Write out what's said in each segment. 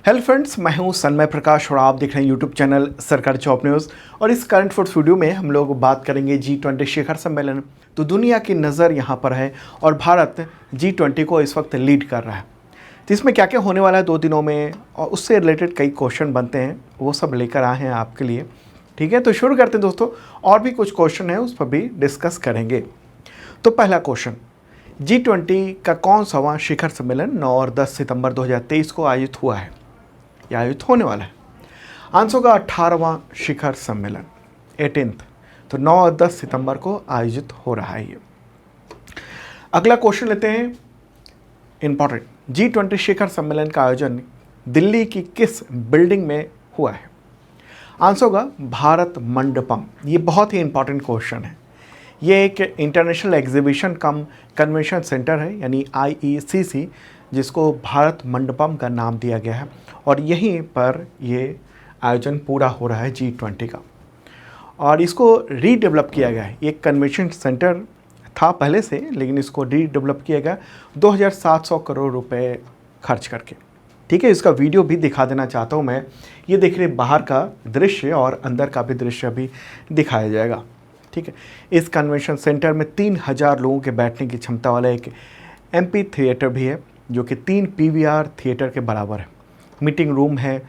Hello friends, मैं हूं सन्मय प्रकाश और आप देख रहे हैं यूट्यूब चैनल सरकारी चौप न्यूज़। और इस करंट अफेयर्स वीडियो में हम लोग बात करेंगे G20 शिखर सम्मेलन। तो दुनिया की नज़र यहां पर है और भारत G20 को इस वक्त लीड कर रहा है। तो इसमें क्या क्या होने वाला है 2 दिनों में और उससे रिलेटेड कई क्वेश्चन बनते हैं, वो सब लेकर आए हैं आपके लिए। ठीक है, तो शुरू करते हैं दोस्तों। और भी कुछ क्वेश्चन है उस पर भी डिस्कस करेंगे। तो पहला क्वेश्चन, G20 का कौन सावां शिखर सम्मेलन 9 और 10 सितंबर 2023 को आयोजित हुआ है या आयोजित होने वाला है? आंसर का 18वां शिखर सम्मेलन 18th, तो 9 और 10 सितंबर को आयोजित हो रहा है ये। अगला क्वेश्चन लेते हैं, इंपॉर्टेंट। G20 शिखर सम्मेलन का आयोजन दिल्ली की किस बिल्डिंग में हुआ है? आंसर होगा भारत मंडपम। ये बहुत ही इंपॉर्टेंट क्वेश्चन है। ये एक इंटरनेशनल एग्जीबिशन कम कन्वेंशन सेंटर है, यानी IECC, जिसको भारत मंडपम का नाम दिया गया है। और यहीं पर ये आयोजन पूरा हो रहा है G20 का। और इसको रीडेवलप किया गया है। ये कन्वेंशन सेंटर था पहले से, लेकिन इसको रीडेवलप किया गया 2700 करोड़ रुपए खर्च करके। ठीक है, इसका वीडियो भी दिखा देना चाहता हूँ मैं। ये देख रहे बाहर का दृश्य और अंदर का भी दृश्य भी दिखाया जाएगा। ठीक है, इस कन्वेंशन सेंटर में 3000 लोगों के बैठने की क्षमता वाला एक MP थिएटर भी है, जो कि 3 PVR थिएटर के बराबर है। मीटिंग रूम है,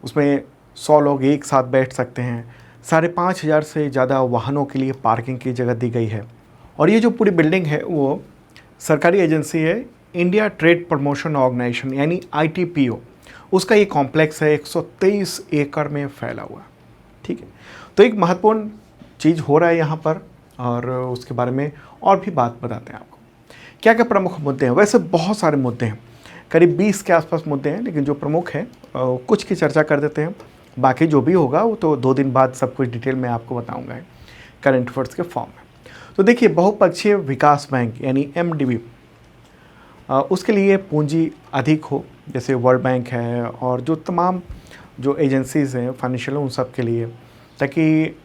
उसमें 100 लोग एक साथ बैठ सकते हैं। 5500 से ज़्यादा वाहनों के लिए पार्किंग की जगह दी गई है। और ये जो पूरी बिल्डिंग है वो सरकारी एजेंसी है, इंडिया ट्रेड प्रमोशन ऑर्गेनाइजेशन यानी ITPO, उसका ये कॉम्प्लेक्स है, 123 एकड़ में फैला हुआ। ठीक है, तो एक महत्वपूर्ण चीज़ हो रहा है यहाँ पर, और उसके बारे में और भी बात बताते हैं आपको। क्या क्या प्रमुख मुद्दे हैं? वैसे बहुत सारे मुद्दे हैं, करीब 20 के आसपास मुद्दे हैं, लेकिन जो प्रमुख हैं कुछ की चर्चा कर देते हैं। बाकी जो भी होगा वो तो 2 दिन बाद सब कुछ डिटेल में आपको बताऊंगा करंट अफेयर्स के फॉर्म में। तो देखिए, बहुपक्षीय विकास बैंक यानी MDB, उसके लिए पूंजी अधिक हो, जैसे वर्ल्ड बैंक है और जो तमाम जो एजेंसीज़ हैं फाइनेंशियल, उन सब के लिए, ताकि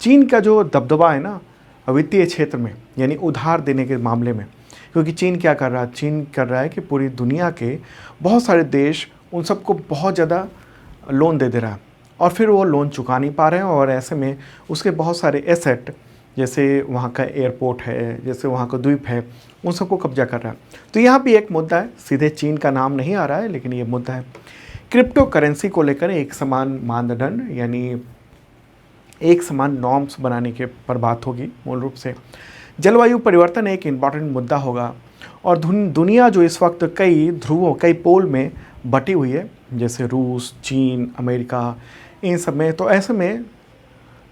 चीन का जो दबदबा है ना वित्तीय क्षेत्र में, यानी उधार देने के मामले में, क्योंकि चीन क्या कर रहा है? चीन कर रहा है कि पूरी दुनिया के बहुत सारे देश उन सबको बहुत ज़्यादा लोन दे रहा है और फिर वो लोन चुका नहीं पा रहे हैं। और ऐसे में उसके बहुत सारे एसेट, जैसे वहाँ का एयरपोर्ट है, जैसे वहाँ का द्वीप है, उन सबको कब्जा कर रहा है। तो यहाँ भी एक मुद्दा है, सीधे चीन का नाम नहीं आ रहा है, लेकिन ये मुद्दा है। क्रिप्टो करेंसी को लेकर एक समान मानदंड यानी एक समान नॉर्म्स बनाने के पर बात होगी मूल रूप से। जलवायु परिवर्तन एक इम्पॉर्टेंट मुद्दा होगा। और दुनिया जो इस वक्त कई ध्रुवों, कई पोल में बटी हुई है, जैसे रूस, चीन, अमेरिका, इन सब में, तो ऐसे में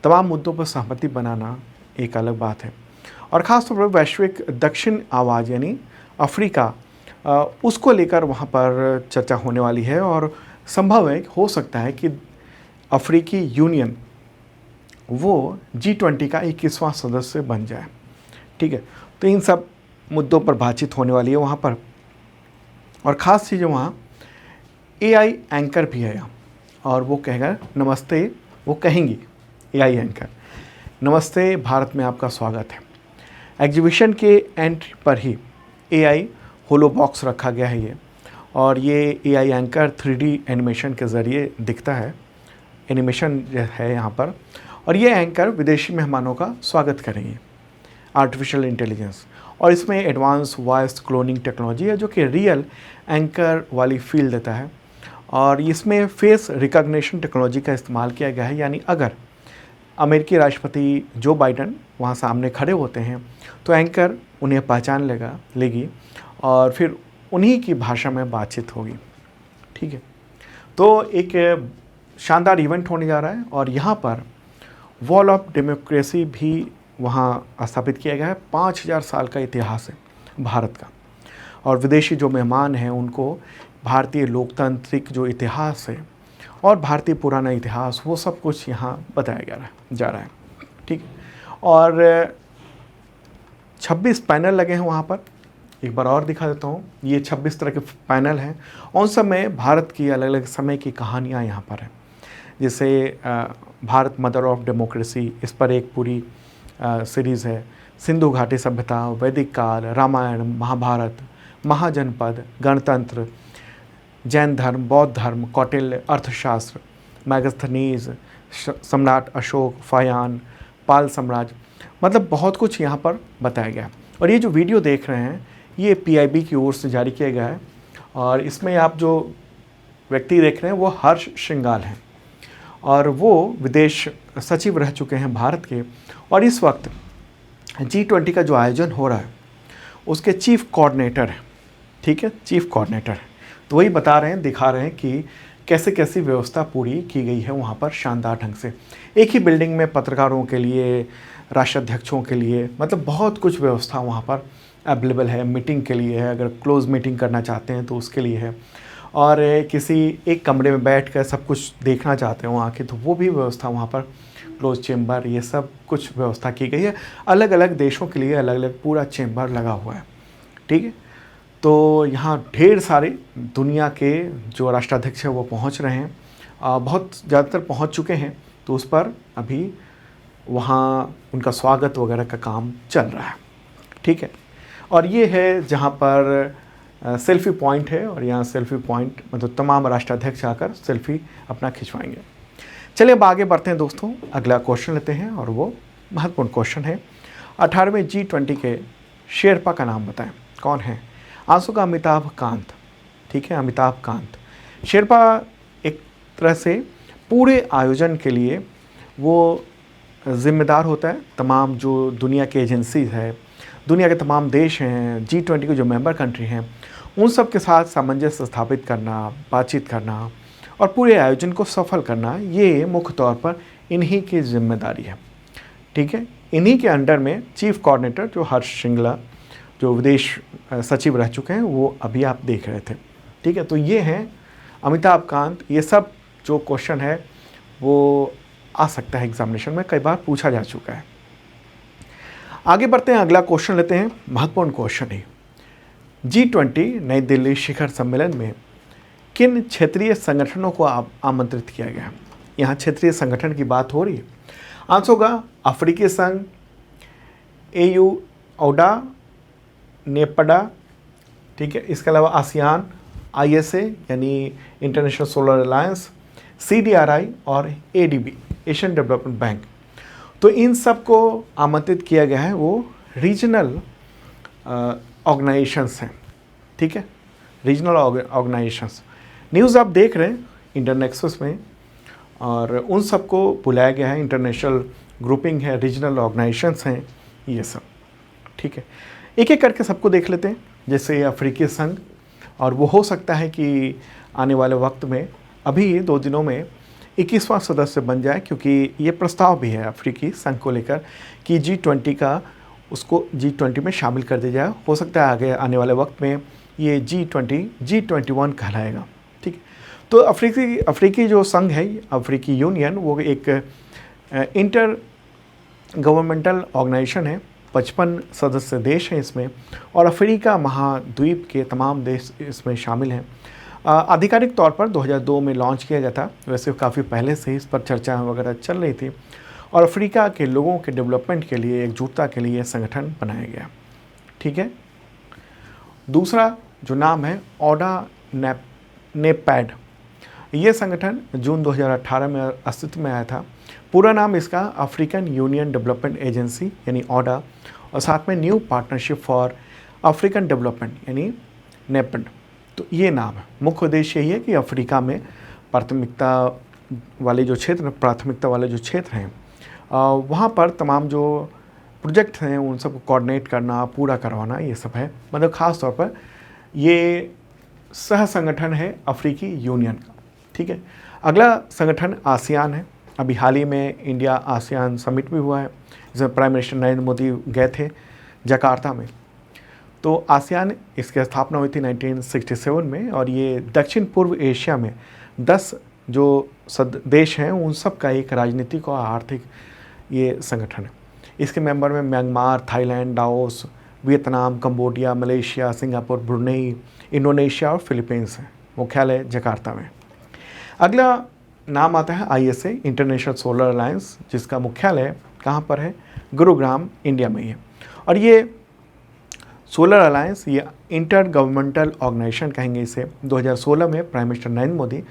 तमाम मुद्दों पर सहमति बनाना एक अलग बात है। और ख़ासतौर पर वैश्विक दक्षिण आवाज़ यानी अफ्रीका, उसको लेकर वहाँ पर चर्चा होने वाली है। और संभव है, हो सकता है कि अफ्रीकी यूनियन वो G20 का 21वां सदस्य बन जाए। ठीक है, तो इन सब मुद्दों पर बातचीत होने वाली है वहाँ पर। और ख़ास चीज़ वहाँ AI एंकर भी है, और वो कहेगा नमस्ते, वो कहेंगी AI एंकर, नमस्ते, भारत में आपका स्वागत है। एग्जीबिशन के एंट्री पर ही AI होलो बॉक्स रखा गया है ये, और ये AI एंकर 3D एनिमेशन के ज़रिए दिखता है, एनिमेशन है यहाँ पर। और ये एंकर विदेशी मेहमानों का स्वागत करेंगे, आर्टिफिशियल इंटेलिजेंस। और इसमें एडवांस वॉइस क्लोनिंग टेक्नोलॉजी है, जो कि रियल एंकर वाली फील देता है। और इसमें फेस रिकॉग्निशन टेक्नोलॉजी का इस्तेमाल किया गया है, यानी अगर अमेरिकी राष्ट्रपति जो बाइडन वहाँ सामने खड़े होते हैं तो एंकर उन्हें पहचान लेगी और फिर उन्हीं की भाषा में बातचीत होगी। ठीक है, तो एक शानदार इवेंट होने जा रहा है। और यहाँ पर वॉल ऑफ डेमोक्रेसी भी वहाँ स्थापित किया गया है। 5000 साल का इतिहास है भारत का, और विदेशी जो मेहमान हैं उनको भारतीय लोकतांत्रिक जो इतिहास है और भारतीय पुराना इतिहास, वो सब कुछ यहाँ बताया जा रहा है। ठीक, और 26 पैनल लगे हैं वहाँ पर। एक बार और दिखा देता हूँ, ये 26 तरह के पैनल हैं। उन सब में भारत की अलग अलग समय की कहानियाँ यहाँ पर हैं, जैसे भारत मदर ऑफ डेमोक्रेसी, इस पर एक पूरी सीरीज़ है। सिंधु घाटी सभ्यता, वैदिक काल, रामायण, महाभारत, महाजनपद, गणतंत्र, जैन धर्म, बौद्ध धर्म, कौटिल्य, अर्थशास्त्र, मैगस्थनीज, सम्राट अशोक, फायान, पाल साम्राज्य, मतलब बहुत कुछ यहाँ पर बताया गया है। और ये जो वीडियो देख रहे हैं ये PIB की ओर से जारी किया गया है और इसमें आप जो व्यक्ति देख रहे हैं वो हर्ष श्रृंगाल हैं और वो विदेश सचिव रह चुके हैं भारत के, और इस वक्त G20 का जो आयोजन हो रहा है उसके चीफ कोऑर्डिनेटर हैं। ठीक है, चीफ कोऑर्डिनेटर है। तो वही बता रहे हैं, दिखा रहे हैं कि कैसे कैसी व्यवस्था पूरी की गई है वहाँ पर शानदार ढंग से। एक ही बिल्डिंग में पत्रकारों के लिए, राष्ट्राध्यक्षों के लिए, मतलब बहुत कुछ व्यवस्था वहाँ पर अवेलेबल है। मीटिंग के लिए है, अगर क्लोज मीटिंग करना चाहते हैं तो उसके लिए है, और किसी एक कमरे में बैठ कर सब कुछ देखना चाहते हैं वहाँ के तो वो भी व्यवस्था वहाँ पर, क्लोज चेम्बर, ये सब कुछ व्यवस्था की गई है। अलग अलग देशों के लिए अलग अलग पूरा चेम्बर लगा हुआ है। ठीक है, तो यहाँ ढेर सारे दुनिया के जो राष्ट्राध्यक्ष हैं वो पहुँच रहे हैं, बहुत ज़्यादातर पहुँच चुके हैं, तो उस पर अभी वहाँ उनका स्वागत वगैरह का काम चल रहा है। ठीक है, और ये है जहाँ पर सेल्फ़ी पॉइंट है, और यहाँ सेल्फ़ी पॉइंट मतलब तमाम राष्ट्राध्यक्ष आकर सेल्फ़ी अपना खिंचवाएंगे। चलिए अब आगे बढ़ते हैं दोस्तों, अगला क्वेश्चन लेते हैं और वो महत्वपूर्ण क्वेश्चन है। 18वें G20 के शेरपा का नाम बताएं, कौन है? आंसू का अमिताभ कांत। ठीक है, अमिताभ कांत। शेरपा एक तरह से पूरे आयोजन के लिए वो ज़िम्मेदार होता है। तमाम जो दुनिया के एजेंसीज है, दुनिया के तमाम देश हैं, G20 के जो मेंबर कंट्री हैं, उन सब के साथ सामंजस्य स्थापित करना, बातचीत करना और पूरे आयोजन को सफल करना, ये मुख्य तौर पर इन्हीं की जिम्मेदारी है। ठीक है, इन्हीं के अंडर में चीफ कोऑर्डिनेटर जो हर्ष श्रृंगला, जो विदेश सचिव रह चुके हैं, वो अभी आप देख रहे थे। ठीक है, तो ये हैं अमिताभ कांत। ये सब जो क्वेश्चन है वो आ सकता है एग्जामिनेशन में, कई बार पूछा जा चुका है। आगे बढ़ते हैं, अगला क्वेश्चन लेते हैं, महत्वपूर्ण क्वेश्चन है। G20 नई दिल्ली शिखर सम्मेलन में किन क्षेत्रीय संगठनों को आमंत्रित किया गया है? यहाँ क्षेत्रीय संगठन की बात हो रही है। आंसर होगा अफ्रीकी संघ, AU, ODA, नेपडा। ठीक है, इसके अलावा आसियान, ISA यानी इंटरनेशनल सोलर अलायंस, CDRI और ADB, एशियन डेवलपमेंट बैंक। तो इन सब को आमंत्रित किया गया है, वो रीजनल ऑर्गेनाइजेशंस हैं। ठीक है, रीजनल ऑर्गेनाइजेशंस। न्यूज़ आप देख रहे हैं इंटरनेक्सस में, और उन सबको बुलाया गया है। इंटरनेशनल ग्रुपिंग है, रीजनल ऑर्गेनाइजेशंस हैं, ये सब। ठीक है, एक एक करके सबको देख लेते हैं। जैसे अफ्रीकी संघ, और वो हो सकता है कि आने वाले वक्त में, अभी 2 दिनों में 21वां सदस्य बन जाए, क्योंकि ये प्रस्ताव भी है अफ्रीकी संघ को लेकर कि G20 का उसको G20 में शामिल कर दिया जाए। हो सकता है आगे आने वाले वक्त में ये G21 कहलाएगा। ठीक है, तो अफ्रीकी जो संघ है, अफ्रीकी यूनियन, वो एक इंटर गवर्नमेंटल ऑर्गेनाइजेशन है। 55 सदस्य देश हैं इसमें, और अफ्रीका महाद्वीप के तमाम देश इसमें शामिल हैं। आधिकारिक तौर पर 2002 में लॉन्च किया गया था, वैसे काफ़ी पहले से इस पर चर्चा वगैरह चल रही थी, और अफ्रीका के लोगों के डेवलपमेंट के लिए, एकजुटता के लिए संगठन बनाया गया। ठीक है, दूसरा जो नाम है ODA नेपैड। ये संगठन जून 2018 में अस्तित्व में आया था। पूरा नाम इसका अफ्रीकन यूनियन डेवलपमेंट एजेंसी यानी ODA, और साथ में new partnership for African development यानी नेपड। तो ये नाम है। मुख्य उद्देश्य यही है कि अफ्रीका में प्राथमिकता वाले जो क्षेत्र हैं, वहाँ पर तमाम जो प्रोजेक्ट हैं उन सबको कोऑर्डिनेट करना, पूरा करवाना, ये सब है। मतलब ख़ास तौर पर ये सह संगठन है अफ्रीकी यूनियन का। ठीक है, अगला संगठन आसियान है। अभी हाल ही में इंडिया आसियान समिट भी हुआ है, जिसमें प्राइम मिनिस्टर नरेंद्र मोदी गए थे जकार्ता में। तो आसियान, इसकी स्थापना हुई थी 1967 में, और ये दक्षिण पूर्व एशिया में 10 जो देश हैं उन सब का एक राजनीतिक और आर्थिक ये संगठन है। इसके मेंबर में Myanmar, Thailand, Laos, Vietnam, Cambodia, Malaysia, Singapore, Brunei, Indonesia और फिलीपींस हैं। मुख्यालय जकार्ता में। अगला नाम आता है ISA, इंटरनेशनल सोलर अलायंस, जिसका मुख्यालय कहाँ पर है? गुरुग्राम, इंडिया में ही है। और ये सोलर अलायंस, ये इंटर गवर्नमेंटल ऑर्गेनाइजेशन कहेंगे इसे, 2016 में प्राइम मिनिस्टर नरेंद्र मोदी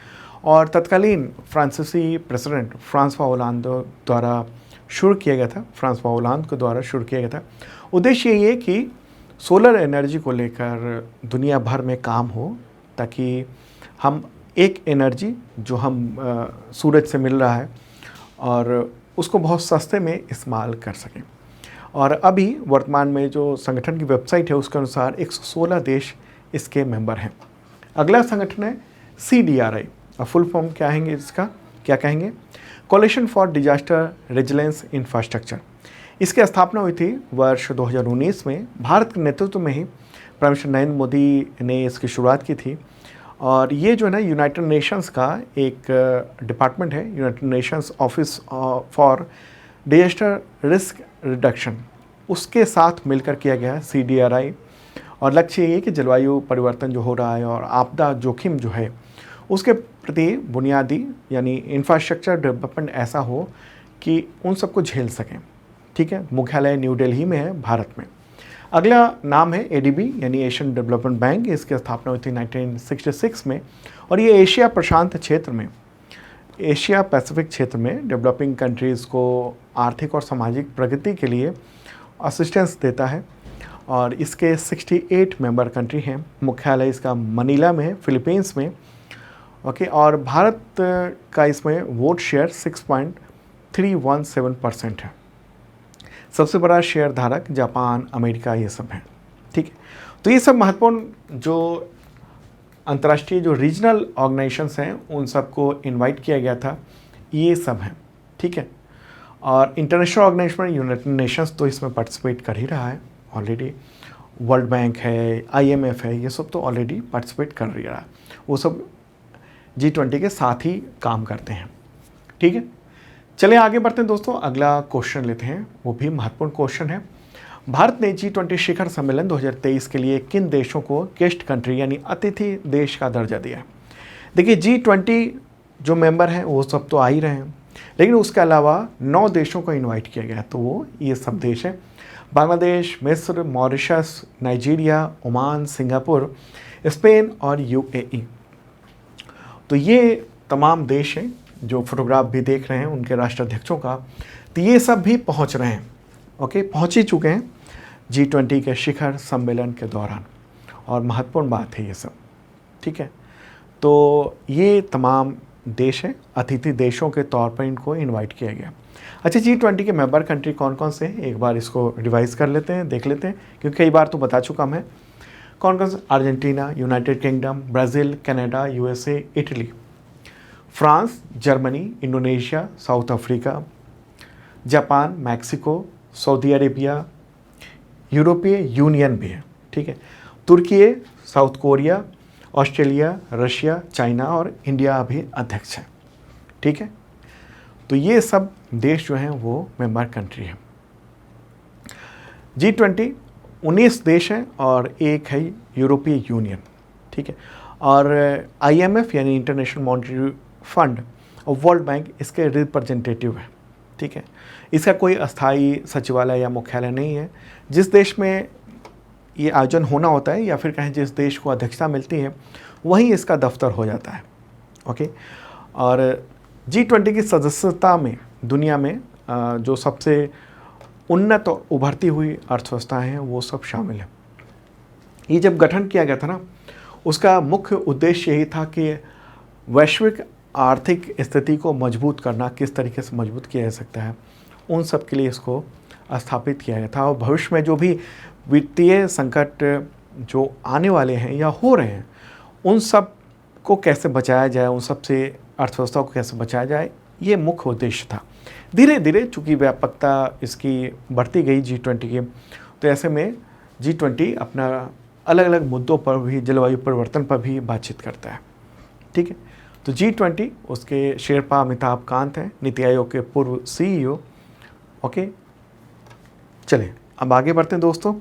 और तत्कालीन फ्रांसीसी प्रेसिडेंट फ्रांसवा होलांद द्वारा शुरू किया गया था, फ्रांसवा होलांद के द्वारा शुरू किया गया था। उद्देश्य ये कि सोलर एनर्जी को लेकर दुनिया भर में काम हो, ताकि हम एक एनर्जी जो हम सूरज से मिल रहा है और उसको बहुत सस्ते में इस्तेमाल कर सकें। और अभी वर्तमान में जो संगठन की वेबसाइट है उसके अनुसार 116 देश इसके मेंबर हैं। अगला संगठन है CDRI, और फुल फॉर्म क्या है इसका, क्या कहेंगे, कोalition फॉर डिजास्टर रेजिलेंस इंफ्रास्ट्रक्चर। इसकी स्थापना हुई थी वर्ष 2019 में। भारत के नेतृत्व में ही प्राइम मिनिस्टर नरेंद्र मोदी ने इसकी शुरुआत की थी। और ये जो है ना यूनाइटेड नेशंस का एक डिपार्टमेंट है, United Nations office for disaster risk reduction, उसके साथ मिलकर किया गया है CDRI। और लक्ष्य ये है कि जलवायु परिवर्तन जो हो रहा है और आपदा जोखिम जो है उसके प्रति बुनियादी यानी इंफ्रास्ट्रक्चर डेवलपमेंट ऐसा हो कि उन सबको झेल सकें। ठीक है, मुख्यालय न्यू दिल्ली में है, भारत में। अगला नाम है ADB यानी एशियन डेवलपमेंट बैंक। इसकी स्थापना हुई थी 1966 में और ये एशिया प्रशांत क्षेत्र में, एशिया पैसिफिक क्षेत्र में डेवलपिंग कंट्रीज़ को आर्थिक और सामाजिक प्रगति के लिए असिस्टेंस देता है। और इसके 68 मेंबर कंट्री हैं। मुख्यालय इसका मनीला में है, फिलीपींस में। ओके, और भारत का इसमें वोट शेयर 6.317% है। सबसे बड़ा शेयर धारक जापान, अमेरिका, ये सब हैं। ठीक है, तो ये सब महत्वपूर्ण जो अंतर्राष्ट्रीय जो रीजनल ऑर्गेनाइजेशंस हैं उन सबको इनवाइट किया गया था, ये सब हैं। ठीक है, और इंटरनेशनल ऑर्गेनाइजेशन यूनाइटेड नेशंस तो इसमें पार्टिसिपेट कर ही रहा है ऑलरेडी। वर्ल्ड बैंक है, IMF है, ये सब तो ऑलरेडी पार्टिसिपेट कर रहा है। वो सब G20 के साथ ही काम करते हैं। ठीक है, चलिए आगे बढ़ते हैं दोस्तों। अगला क्वेश्चन लेते हैं, वो भी महत्वपूर्ण क्वेश्चन है। भारत ने G20 शिखर सम्मेलन 2023 के लिए किन देशों को गेस्ट कंट्री यानी अतिथि देश का दर्जा दिया है? देखिए, G20 जो मेंबर हैं वो सब तो आ ही रहे हैं, लेकिन उसके अलावा 9 देशों को इनवाइट किया गया है। तो वो ये सब देश हैं: बांग्लादेश, मिस्र, Mauritius, Nigeria, Oman, Singapore, Spain और UAE। तो ये तमाम देश हैं जो फोटोग्राफ भी देख रहे हैं उनके राष्ट्राध्यक्षों का, तो ये सब भी पहुंच रहे हैं। ओके, पहुंच ही चुके हैं G20 के शिखर सम्मेलन के दौरान, और महत्वपूर्ण बात है ये सब। ठीक है, तो ये तमाम देश हैं, अतिथि देशों के तौर पर इनको इनवाइट किया गया। अच्छा, G20 के मेंबर कंट्री कौन कौन से हैं, एक बार इसको रिवाइज कर लेते हैं, देख लेते हैं, क्योंकि कई बार तो बता चुका मैं। कौन कौन से? Argentina, United Kingdom, Brazil, Canada, USA, Italy, France, Germany, Indonesia, South Africa, Japan, Mexico, Saudi Arabia, यूरोपीय यूनियन भी है। ठीक है, तुर्की, South Korea, Australia, Russia, China और इंडिया भी अध्यक्ष है। ठीक है, तो ये सब देश जो हैं वो मेंबर कंट्री हैं। G20 19 देश हैं और एक है यूरोपीय यूनियन। ठीक है, और IMF यानी इंटरनेशनल मॉनेटरी फंड और वर्ल्ड बैंक इसके रिप्रेजेंटेटिव हैं। ठीक है, इसका कोई अस्थायी सचिवालय या मुख्यालय नहीं है। जिस देश में ये आयोजन होना होता है या फिर कहें जिस देश को अध्यक्षता मिलती है वहीं इसका दफ्तर हो जाता है। ओके, और G20 की सदस्यता में दुनिया में जो सबसे उन्नत और उभरती हुई अर्थव्यवस्थाएं हैं वो सब शामिल है। ये जब गठन किया गया था ना, उसका मुख्य उद्देश्य यही था कि वैश्विक आर्थिक स्थिति को मजबूत करना, किस तरीके से मजबूत किया जा सकता है, उन सब के लिए इसको स्थापित किया गया था। और भविष्य में जो भी वित्तीय संकट जो आने वाले हैं या हो रहे हैं उन सब को कैसे बचाया जाए, उन सब से अर्थव्यवस्था को कैसे बचाया जाए, ये मुख्य उद्देश्य था। धीरे धीरे चूँकि व्यापकता इसकी बढ़ती गई G20 की, तो ऐसे में G20 अपना अलग अलग मुद्दों पर भी, जलवायु परिवर्तन पर भी बातचीत करता है। ठीक है, तो G20 उसके शेरपा अमिताभ कांत हैं, नीति आयोग के पूर्व CEO। ओके, चलें अब आगे बढ़ते हैं दोस्तों,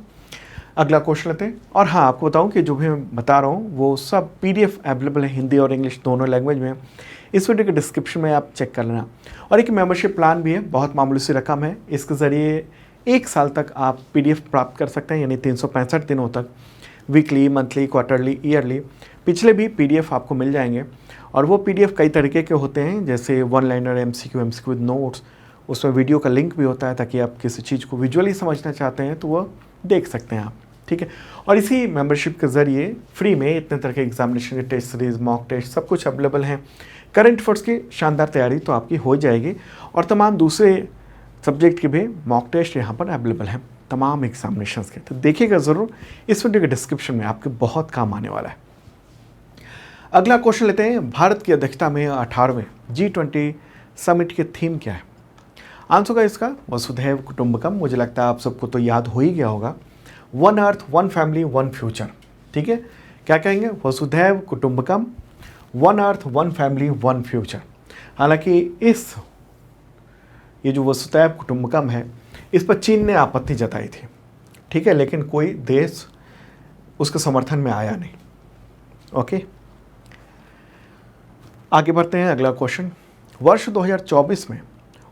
अगला क्वेश्चन लेते हैं। और हाँ, आपको बताऊं कि जो भी मैं बता रहा हूँ वो सब PDF अवेलेबल है, हिंदी और इंग्लिश दोनों लैंग्वेज में। इस वीडियो के डिस्क्रिप्शन में आप चेक कर लेना। और एक मेंबरशिप प्लान भी है, बहुत मामूली सी रकम है। इसके ज़रिए 1 साल तक आप PDF प्राप्त कर सकते हैं, यानी 365 दिनों तक, वीकली, मंथली, क्वार्टरली, ईयरली। पिछले भी PDF आपको मिल जाएंगे और वो PDF कई तरीके के होते हैं, जैसे one liner, MCQ with notes, उसमें वीडियो का लिंक भी होता है ताकि आप किसी चीज़ को विजुअली समझना चाहते हैं तो वो देख सकते हैं आप, ठीक है। और इसी मेंबरशिप के ज़रिए फ्री में इतने तरह के एग्जामिनेशन के टेस्ट सीरीज़, मॉक टेस्ट, सब कुछ अवेलेबल हैं। करंट अफेयर्स की शानदार तैयारी तो आपकी हो जाएगी और तमाम दूसरे सब्जेक्ट के भी मॉक टेस्ट यहाँ पर अवेलेबल हैं, तमाम एग्जामिनेशंस के। तो देखिएगा ज़रूर, इस वीडियो के डिस्क्रिप्शन में आपके बहुत काम आने वाला है। अगला क्वेश्चन लेते हैं, भारत की अध्यक्षता में 18वें G20 समिट की थीम क्या है? आंसर का इसका वसुधैव कुटुंबकम। मुझे लगता है आप सबको तो याद हो ही गया होगा, one earth, one family, one future, ठीक है। क्या कहेंगे? वसुधैव कुटुंबकम, one earth, one family, one future. हालांकि ये जो वसुधैव कुटुंबकम है, इस पर चीन ने आपत्ति जताई थी, ठीक है, लेकिन कोई देश उसके समर्थन में आया नहीं। ओके, आगे बढ़ते हैं। अगला क्वेश्चन, वर्ष 2024 में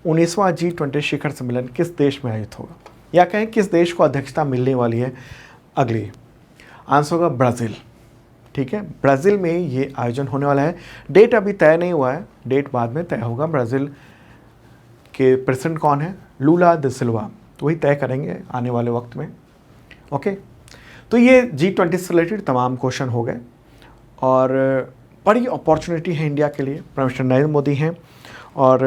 19वां G20 शिखर सम्मेलन किस देश में आयोजित होगा? या कहें किस देश को अध्यक्षता मिलने वाली है अगली? आंसर होगा ब्राज़ील, ठीक है। ब्राज़ील में ये आयोजन होने वाला है। डेट अभी तय नहीं हुआ है, डेट बाद में तय होगा। ब्राज़ील के प्रेसिडेंट कौन है? लूला द सिल्वा, तो वही तय करेंगे आने वाले वक्त में। ओके, तो ये G20 से रिलेटेड तमाम क्वेश्चन हो गए और बड़ी अपॉर्चुनिटी है इंडिया के लिए। प्राइम मिनिस्टर नरेंद्र मोदी हैं और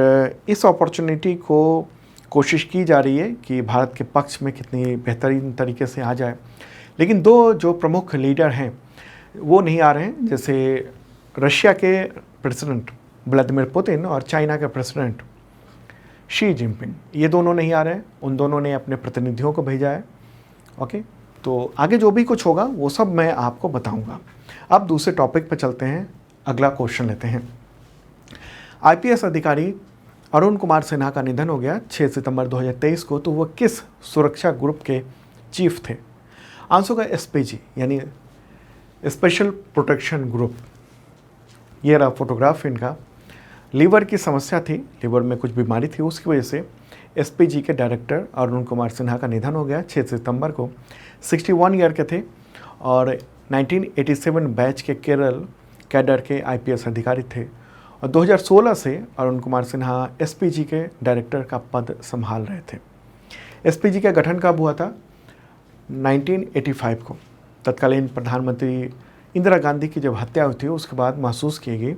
इस अपॉर्चुनिटी को कोशिश की जा रही है कि भारत के पक्ष में कितनी बेहतरीन तरीके से आ जाए, लेकिन दो जो प्रमुख लीडर हैं वो नहीं आ रहे हैं, जैसे रशिया के प्रेसिडेंट व्लादिमीर पुतिन और चाइना के प्रेसिडेंट शी जिनपिंग, ये दोनों नहीं आ रहे हैं। उन दोनों ने अपने प्रतिनिधियों को भेजा है। ओके, तो आगे जो भी कुछ होगा वो सब मैं आपको बताऊंगा। अब दूसरे टॉपिक पर चलते हैं, अगला क्वेश्चन लेते हैं। IPS अधिकारी अरुण कुमार सिन्हा का निधन हो गया 6 सितंबर 2023 को, तो वह किस सुरक्षा ग्रुप के चीफ थे? आंसर का SPG यानी स्पेशल प्रोटेक्शन ग्रुप। ये रहा फोटोग्राफ इनका। लीवर की समस्या थी, लीवर में कुछ बीमारी थी, उसकी वजह से SPG के डायरेक्टर अरुण कुमार सिन्हा का निधन हो गया 6 सितंबर को। 61 ईयर के थे और 1987 बैच के केरल कैडर के IPS अधिकारी थे और 2016 से अरुण कुमार सिन्हा SPG के डायरेक्टर का पद संभाल रहे थे। SPG का गठन कब हुआ था? 1985 को। तत्कालीन प्रधानमंत्री इंदिरा गांधी की जब हत्या हुई थी उसके बाद महसूस की गई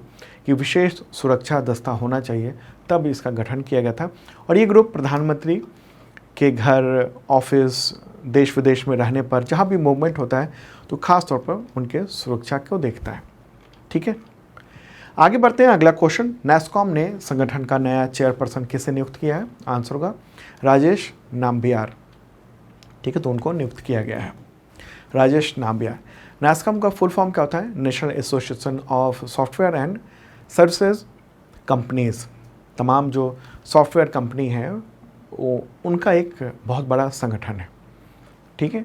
कि विशेष सुरक्षा दस्ता होना चाहिए, तब इसका गठन किया गया था। और ये ग्रुप प्रधानमंत्री के घर, ऑफिस, देश विदेश में रहने पर जहाँ भी मूवमेंट होता है तो ख़ास तौर पर उनके सुरक्षा को देखता है, ठीक है। आगे बढ़ते हैं। अगला क्वेश्चन, नैस्कॉम ने संगठन का नया चेयरपर्सन किसे नियुक्त किया है? आंसर होगा राजेश नाम्बियार, ठीक है, तो उनको नियुक्त किया गया है राजेश नाम्बियार। नैस्कॉम का फुल फॉर्म क्या होता है? National association of software and services companies. तमाम जो सॉफ्टवेयर कंपनी है वो उनका एक बहुत बड़ा संगठन है, ठीक है।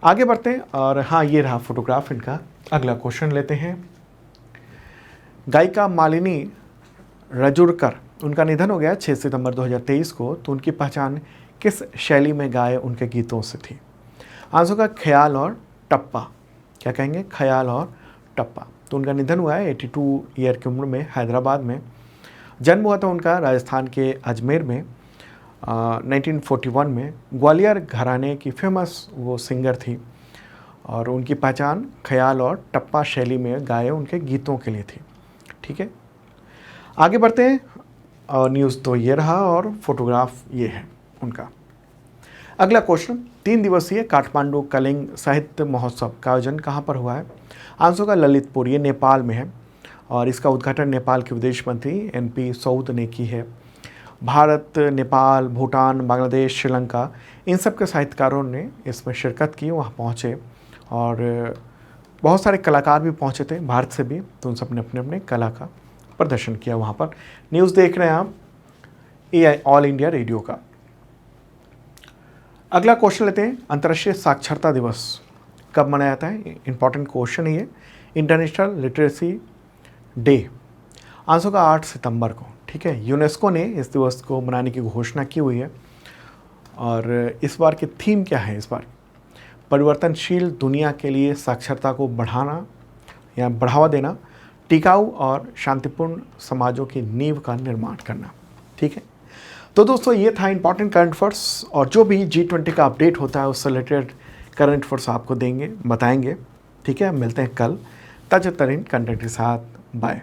आगे बढ़ते हैं और हाँ, ये रहा फोटोग्राफ इनका। अगला क्वेश्चन लेते हैं। गायिका मालिनी रजुरकर, उनका निधन हो गया 6 सितंबर 2023 को, तो उनकी पहचान किस शैली में गाए उनके गीतों से थी? आंसर का ख्याल और टप्पा। क्या कहेंगे? ख्याल और टप्पा। तो उनका निधन हुआ है 82 ईयर की उम्र में, हैदराबाद में। जन्म हुआ था उनका राजस्थान के अजमेर में 1941 में। ग्वालियर घराने की फेमस वो सिंगर थी और उनकी पहचान ख्याल और टप्पा शैली में गाए उनके गीतों के लिए थी, ठीक है। आगे बढ़ते हैं और न्यूज़ तो ये रहा और फोटोग्राफ ये है उनका। अगला क्वेश्चन, 3 दिवसीय काठमांडू कलिंग साहित्य महोत्सव का आयोजन कहाँ पर हुआ है? आंसर का ललितपुर, ये नेपाल में है और इसका उद्घाटन नेपाल के विदेश मंत्री NP सऊद ने की है। भारत, नेपाल, भूटान, बांग्लादेश, श्रीलंका, इन सब के साहित्यकारों ने इसमें शिरकत की, वहाँ पहुँचे और बहुत सारे कलाकार भी पहुँचे थे भारत से भी, तो उन सब ने अपने अपने कला का प्रदर्शन किया वहाँ पर। न्यूज़ देख रहे हैं आप AI ऑल इंडिया रेडियो का। अगला क्वेश्चन लेते हैं, अंतर्राष्ट्रीय साक्षरता दिवस कब मनाया जाता है? इंपॉर्टेंट क्वेश्चन है ये। इंटरनेशनल लिटरेसी डे, आंसर का 8 सितंबर को, ठीक है। यूनेस्को ने इस दिवस को मनाने की घोषणा की हुई है और इस बार की थीम क्या है? इस बार परिवर्तनशील दुनिया के लिए साक्षरता को बढ़ाना या बढ़ावा देना, टिकाऊ और शांतिपूर्ण समाजों की नींव का निर्माण करना। ठीक है, तो दोस्तों ये था इंपॉर्टेंट करंट अफेयर्स, और जो भी G20 का अपडेट होता है उससे रिलेटेड करंट अफेयर्स आपको देंगे, बताएंगे। ठीक है, मिलते हैं कल ताज़ा तरीन कंटेंट के साथ। बाय।